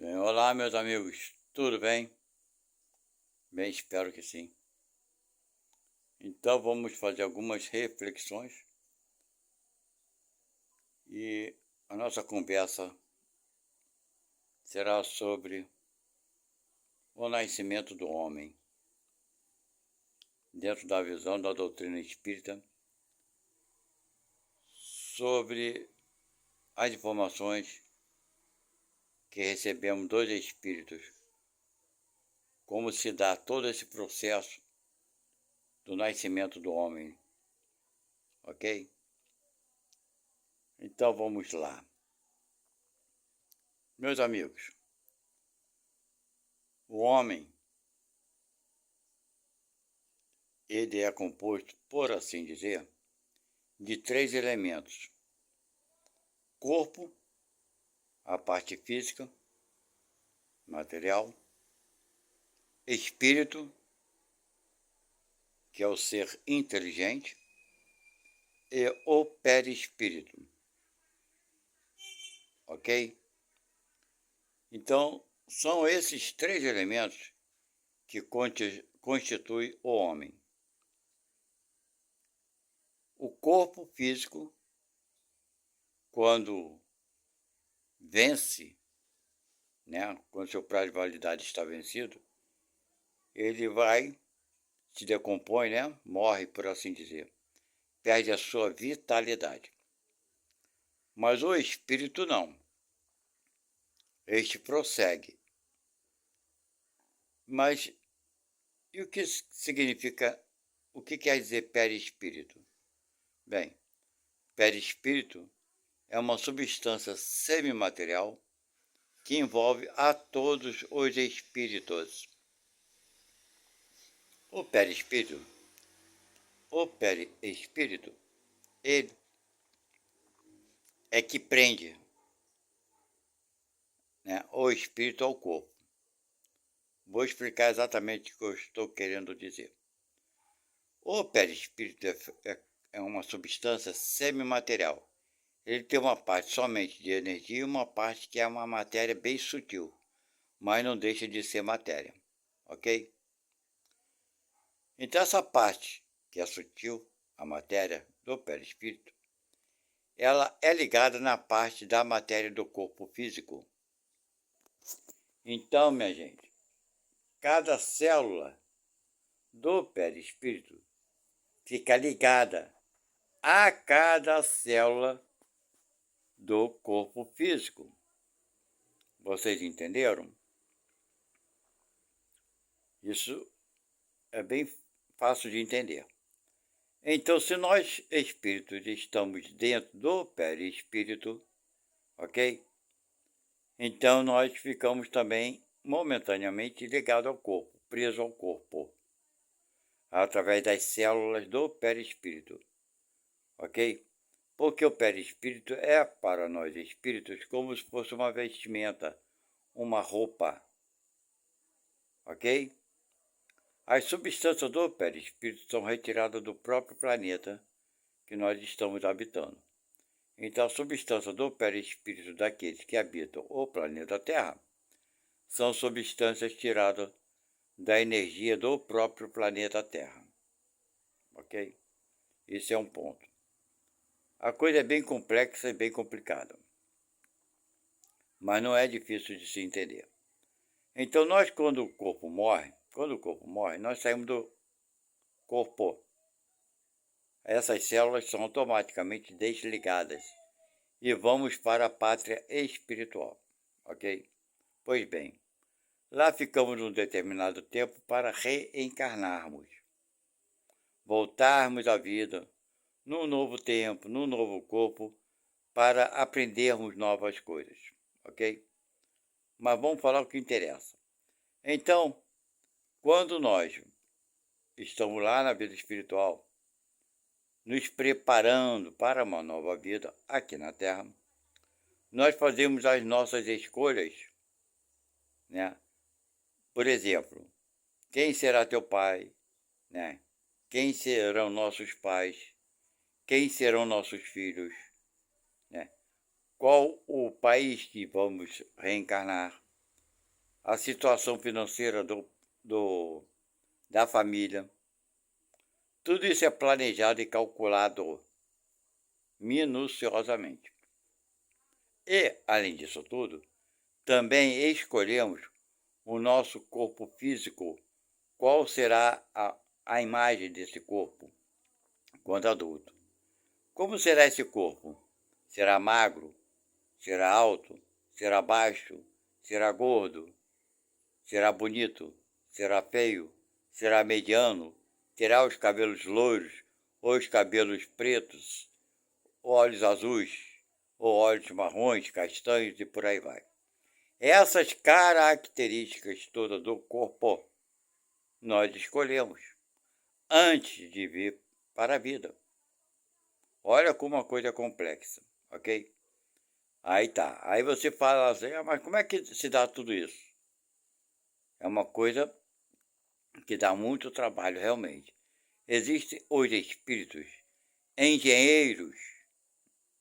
Bem, olá, meus amigos, tudo bem? Bem, espero que sim. Então, vamos fazer algumas reflexões e a nossa conversa será sobre o nascimento do homem, dentro da visão da doutrina espírita, sobre as informações que recebemos dos espíritos, como se dá todo esse processo do nascimento do homem, ok? Então, vamos lá. Meus amigos, o homem, ele é composto, por assim dizer, de três elementos: corpo, a parte física, material; espírito, que é o ser inteligente; e o perispírito, ok? Então, são esses três elementos que constituem o homem. O corpo físico, quando vence, né, quando seu prazo de validade está vencido, ele se decompõe, né, morre, por assim dizer, perde a sua vitalidade. Mas o espírito não. Este prossegue. Mas e o que significa, o que quer dizer perispírito? Bem, perispírito é uma substância semimaterial que envolve a todos os espíritos. O perispírito, ele é que prende, né, o espírito ao corpo. Vou explicar exatamente o que eu estou querendo dizer. O perispírito é uma substância semimaterial. Ele tem uma parte somente de energia e uma parte que é uma matéria bem sutil, mas não deixa de ser matéria, ok? Então, essa parte que é sutil, a matéria do perispírito, ela é ligada na parte da matéria do corpo físico. Então, minha gente, cada célula do perispírito fica ligada a cada célula do corpo físico. Vocês entenderam? Isso é bem fácil de entender. Então, se nós espíritos estamos dentro do perispírito, ok? Então, nós ficamos também momentaneamente ligados ao corpo, presos ao corpo, através das células do perispírito, ok? Porque o perispírito é para nós espíritos como se fosse uma vestimenta, uma roupa, ok? As substâncias do perispírito são retiradas do próprio planeta que nós estamos habitando. Então, a substância do perispírito daqueles que habitam o planeta Terra são substâncias tiradas da energia do próprio planeta Terra, ok? Esse é um ponto. A coisa é bem complexa e bem complicada, mas não é difícil de se entender. Então, quando o corpo morre, nós saímos do corpo. Essas células são automaticamente desligadas e vamos para a pátria espiritual, ok? Pois bem, lá ficamos um determinado tempo para reencarnarmos, voltarmos à vida, num novo tempo, num novo corpo, para aprendermos novas coisas, ok? Mas vamos falar o que interessa. Então, quando nós estamos lá na vida espiritual, nos preparando para uma nova vida aqui na Terra, nós fazemos as nossas escolhas, né? Por exemplo, quem será teu pai, né? Quem serão nossos pais? Quem serão nossos filhos, né? Qual o país que vamos reencarnar? a situação financeira da família. Tudo isso é planejado e calculado minuciosamente. E, além disso tudo, também escolhemos o nosso corpo físico, qual será a imagem desse corpo quando adulto. Como será esse corpo? Será magro? Será alto? Será baixo? Será gordo? Será bonito? Será feio? Será mediano? Terá os cabelos loiros ou os cabelos pretos? Olhos azuis ou olhos marrons, castanhos e por aí vai. Essas características todas do corpo nós escolhemos antes de vir para a vida. Olha como uma coisa complexa, ok? Aí tá, aí você fala assim, mas como é que se dá tudo isso? É uma coisa que dá muito trabalho realmente. Existem os espíritos engenheiros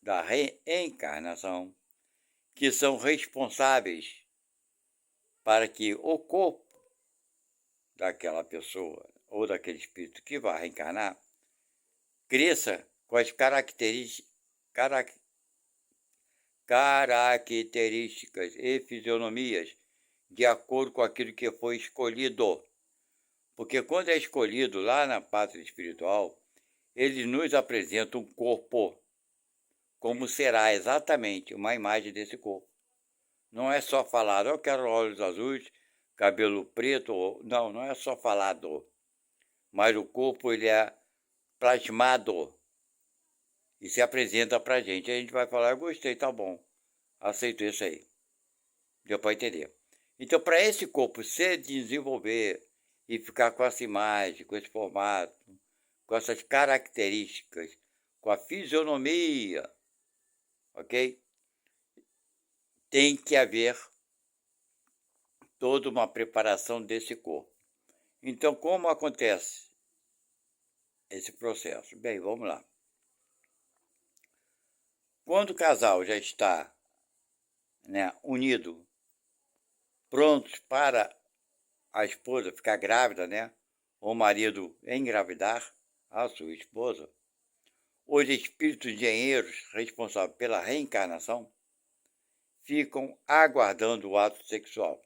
da reencarnação, que são responsáveis para que o corpo daquela pessoa ou daquele espírito que vai reencarnar cresça com as características e fisionomias de acordo com aquilo que foi escolhido. Porque quando é escolhido lá na pátria espiritual, ele nos apresenta um corpo, como será exatamente uma imagem desse corpo. Não é só falado, eu quero olhos azuis, cabelo preto, não, não é só falado, mas o corpo ele é plasmado e se apresenta para a gente. A gente vai falar, eu gostei, tá bom, aceito isso aí. Deu para entender. Então, para esse corpo se desenvolver e ficar com essa imagem, com esse formato, com essas características, com a fisionomia, ok? Tem que haver toda uma preparação desse corpo. Então, como acontece esse processo? Bem, vamos lá. Quando o casal já está, unido, prontos para a esposa ficar grávida, ou o marido engravidar a sua esposa, os espíritos engenheiros responsáveis pela reencarnação ficam aguardando o ato sexual.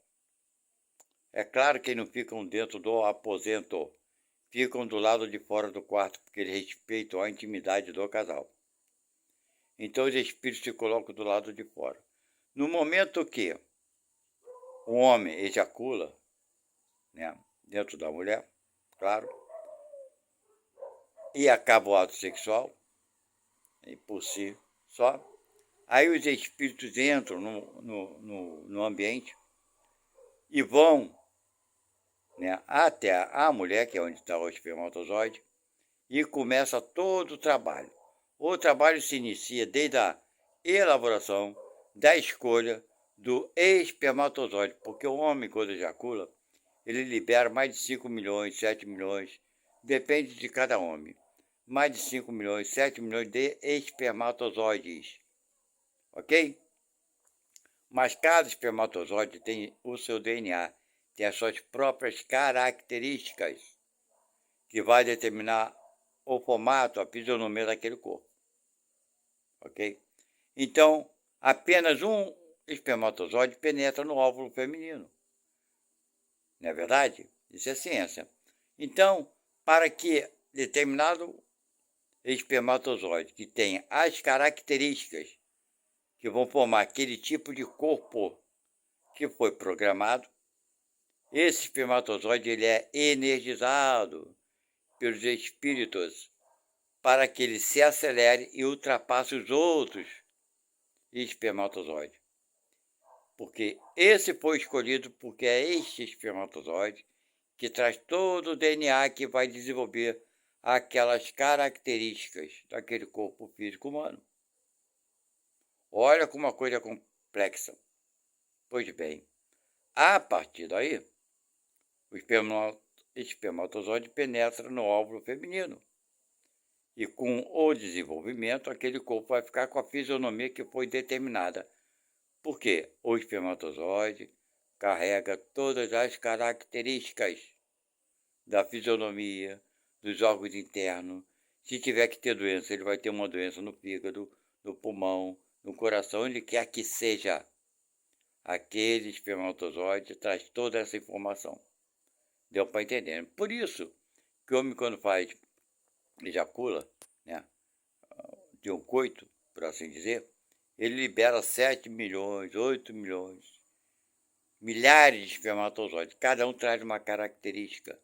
É claro que não ficam dentro do aposento, ficam do lado de fora do quarto, porque eles respeitam a intimidade do casal. Então os espíritos se colocam do lado de fora. No momento que o homem ejacula, dentro da mulher, claro, e acaba o ato sexual, e por si só, aí os espíritos entram no ambiente e vão, até a mulher, que é onde está o espermatozoide, e começa todo o trabalho. O trabalho se inicia desde a elaboração da escolha do espermatozoide, porque o homem, quando ejacula, ele libera mais de 5 milhões, 7 milhões, depende de cada homem, mais de 5 milhões, 7 milhões de espermatozoides, ok? Mas cada espermatozoide tem o seu DNA, tem as suas próprias características, que vai determinar o formato, a fisionomia daquele corpo, ok? Então, apenas um espermatozoide penetra no óvulo feminino. Não é verdade? Isso é ciência. Então, para que determinado espermatozoide que tenha as características que vão formar aquele tipo de corpo que foi programado, esse espermatozoide ele é energizado pelos espíritos para que ele se acelere e ultrapasse os outros espermatozoides. Porque esse foi escolhido porque é este espermatozoide que traz todo o DNA que vai desenvolver aquelas características daquele corpo físico humano. Olha como uma coisa complexa. Pois bem, a partir daí, o espermatozoide penetra no óvulo feminino. E com o desenvolvimento, aquele corpo vai ficar com a fisionomia que foi determinada. Por quê? O espermatozoide carrega todas as características da fisionomia, dos órgãos internos. Se tiver que ter doença, ele vai ter uma doença no fígado, no pulmão, no coração, onde quer que seja. Aquele espermatozoide traz toda essa informação. Deu para entender? Por isso que o homem, quando faz, ejacula, né, de um coito, por assim dizer, ele libera 7 milhões, 8 milhões, milhares de espermatozoides. Cada um traz uma característica.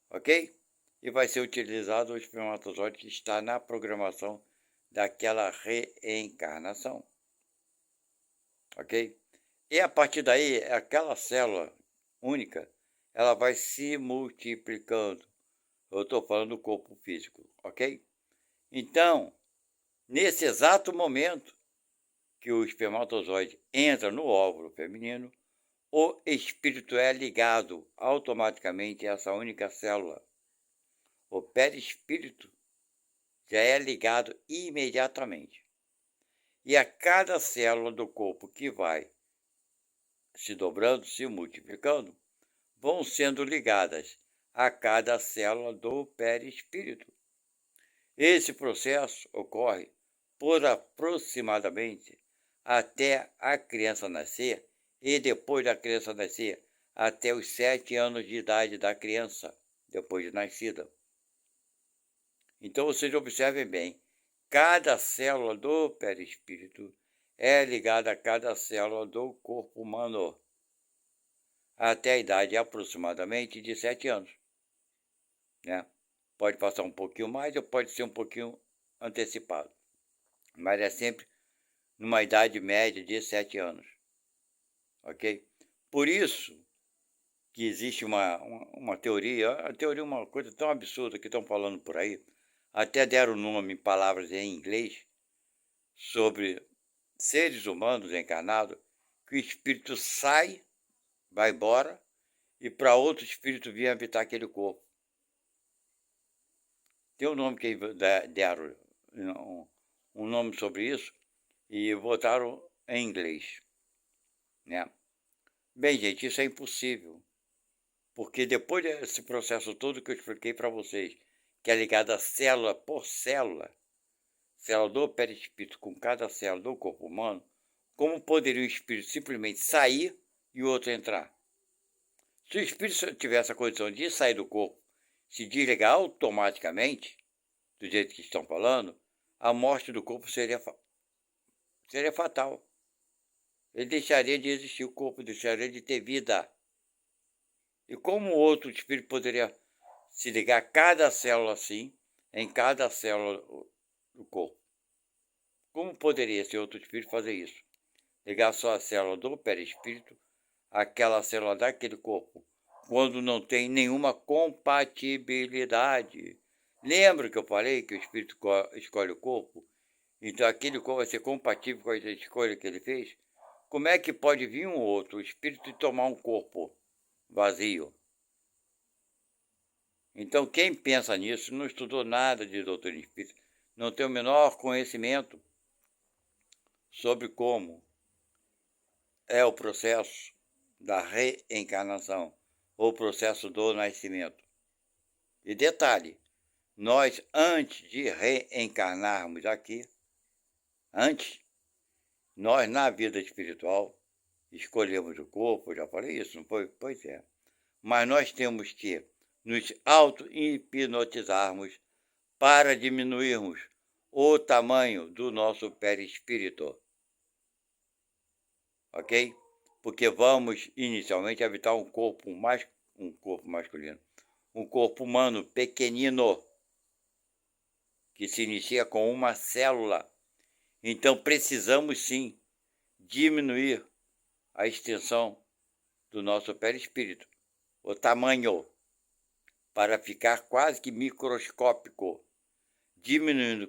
Ok? E vai ser utilizado o espermatozoide que está na programação daquela reencarnação. Ok? E a partir daí, aquela célula única, ela vai se multiplicando. Eu estou falando do corpo físico, ok? Então, nesse exato momento que o espermatozoide entra no óvulo feminino, o espírito é ligado automaticamente a essa única célula. O perispírito já é ligado imediatamente. E a cada célula do corpo que vai se dobrando, se multiplicando, vão sendo ligadas a cada célula do perispírito. Esse processo ocorre por aproximadamente até a criança nascer e depois da criança nascer até os 7 anos de idade da criança, depois de nascida. Então vocês observem bem, cada célula do perispírito é ligada a cada célula do corpo humano, até a idade aproximadamente de 7 anos. Né? Pode passar um pouquinho mais ou pode ser um pouquinho antecipado, mas é sempre numa idade média de 7 anos. Ok? Por isso que existe uma teoria, a teoria é uma coisa tão absurda que estão falando por aí, até deram nome em palavras em inglês, sobre seres humanos encarnados, que o espírito sai, vai embora, e para outro espírito vir habitar aquele corpo. Tem um nome que deram, um nome sobre isso, e botaram em inglês. Né? Bem, gente, isso é impossível. Porque depois desse processo todo que eu expliquei para vocês, que é ligado a célula por célula do perispírito com cada célula do corpo humano, como poderia o espírito simplesmente sair e o outro entrar? Se o espírito tivesse a condição de sair do corpo, se desligar automaticamente, do jeito que estão falando, a morte do corpo seria fatal. Ele deixaria de existir, o corpo deixaria de ter vida. E como o outro espírito poderia se ligar a cada célula assim, em cada célula do corpo? Como poderia esse outro espírito fazer isso? Ligar só a célula do perispírito àquela célula daquele corpo, quando não tem nenhuma compatibilidade. Lembra que eu falei que o espírito escolhe o corpo? Então aquele corpo vai ser compatível com a escolha que ele fez? Como é que pode vir um outro espírito e tomar um corpo vazio? Então, quem pensa nisso não estudou nada de doutrina espírita, não tem o menor conhecimento sobre como é o processo da reencarnação, ou o processo do nascimento. E detalhe, nós, antes de reencarnarmos aqui, nós, na vida espiritual, escolhemos o corpo, já falei isso, não foi? Pois é. Mas nós temos que nos auto-hipnotizarmos para diminuirmos o tamanho do nosso perispírito. Ok? Porque vamos inicialmente habitar um corpo masculino, um corpo humano pequenino, que se inicia com uma célula. Então precisamos sim diminuir a extensão do nosso perispírito, o tamanho, para ficar quase que microscópico, diminuindo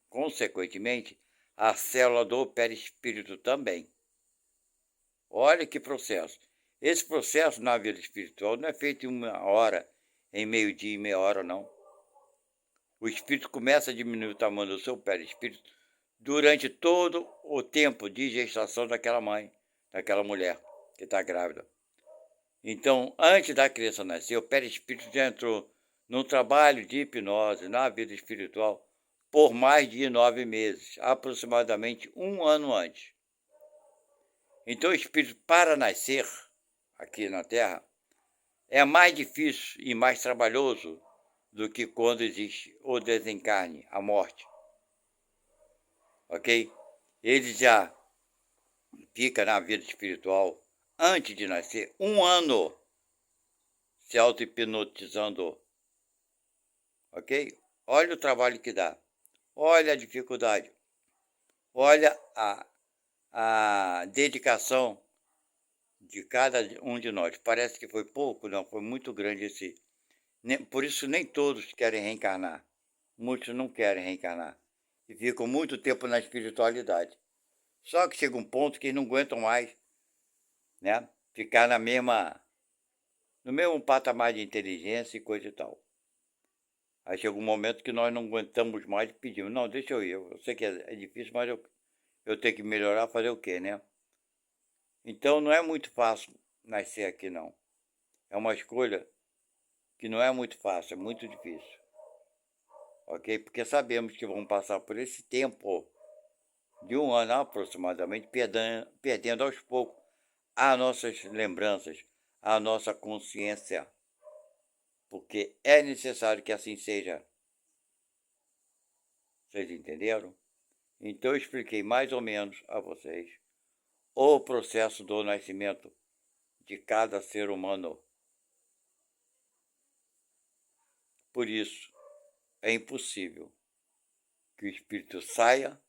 consequentemente a célula do perispírito também. Olha que processo. Esse processo na vida espiritual não é feito em 1 hora, em meio-dia e meia hora, não. O espírito começa a diminuir o tamanho do seu perispírito durante todo o tempo de gestação daquela mãe, daquela mulher. que está grávida. Então, antes da criança nascer, o perispírito já entrou no trabalho de hipnose, na vida espiritual, por mais de 9 meses, aproximadamente 1 ano antes. Então, o espírito, para nascer aqui na Terra, é mais difícil e mais trabalhoso do que quando existe o desencarne, a morte. Ok? Ele já fica na vida espiritual antes de nascer 1 ano se auto-hipnotizando. Ok? Olha o trabalho que dá. Olha a dificuldade. Olha a dedicação de cada um de nós. Parece que foi pouco, não, foi muito grande esse. Por isso nem todos querem reencarnar. Muitos não querem reencarnar. E ficam muito tempo na espiritualidade. Só que chega um ponto que eles não aguentam mais, né? Ficar no mesmo patamar de inteligência e coisa e tal. Aí chega um momento que nós não aguentamos mais e pedimos, não, deixa eu ir. Eu sei que é difícil, mas eu tenho que melhorar, fazer o quê, né? Então não é muito fácil nascer aqui, não. É uma escolha que não é muito fácil, é muito difícil. Ok? Porque sabemos que vamos passar por esse tempo de 1 ano aproximadamente, perdendo aos poucos as nossas lembranças, a nossa consciência. Porque é necessário que assim seja. Vocês entenderam? Então eu expliquei mais ou menos a vocês o processo do nascimento de cada ser humano. Por isso, é impossível que o espírito saia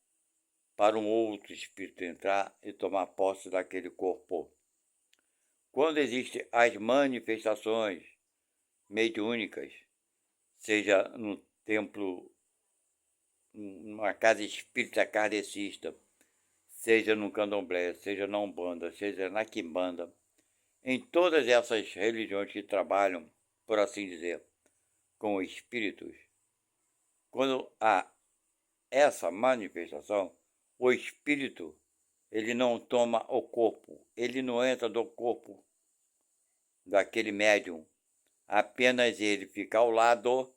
para um outro espírito entrar e tomar posse daquele corpo. Quando existem as manifestações mediúnicas, seja no templo, numa casa espírita kardecista, seja no candomblé, seja na Umbanda, seja na Quimbanda, em todas essas religiões que trabalham, por assim dizer, com espíritos, quando há essa manifestação, o espírito, ele não toma o corpo, ele não entra no corpo daquele médium, apenas ele fica ao lado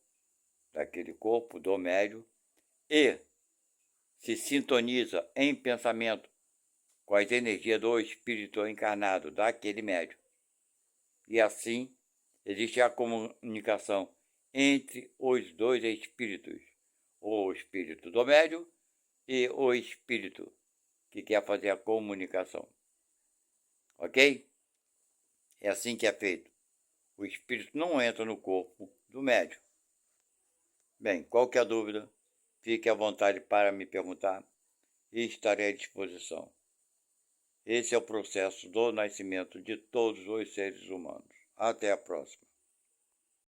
daquele corpo do médium e se sintoniza em pensamento com as energias do espírito encarnado daquele médium. E assim existe a comunicação entre os dois espíritos, o espírito do médium e o espírito que quer fazer a comunicação. Ok? É assim que é feito. O espírito não entra no corpo do médium. Bem, qualquer dúvida, fique à vontade para me perguntar e estarei à disposição. Esse é o processo do nascimento de todos os seres humanos. Até a próxima.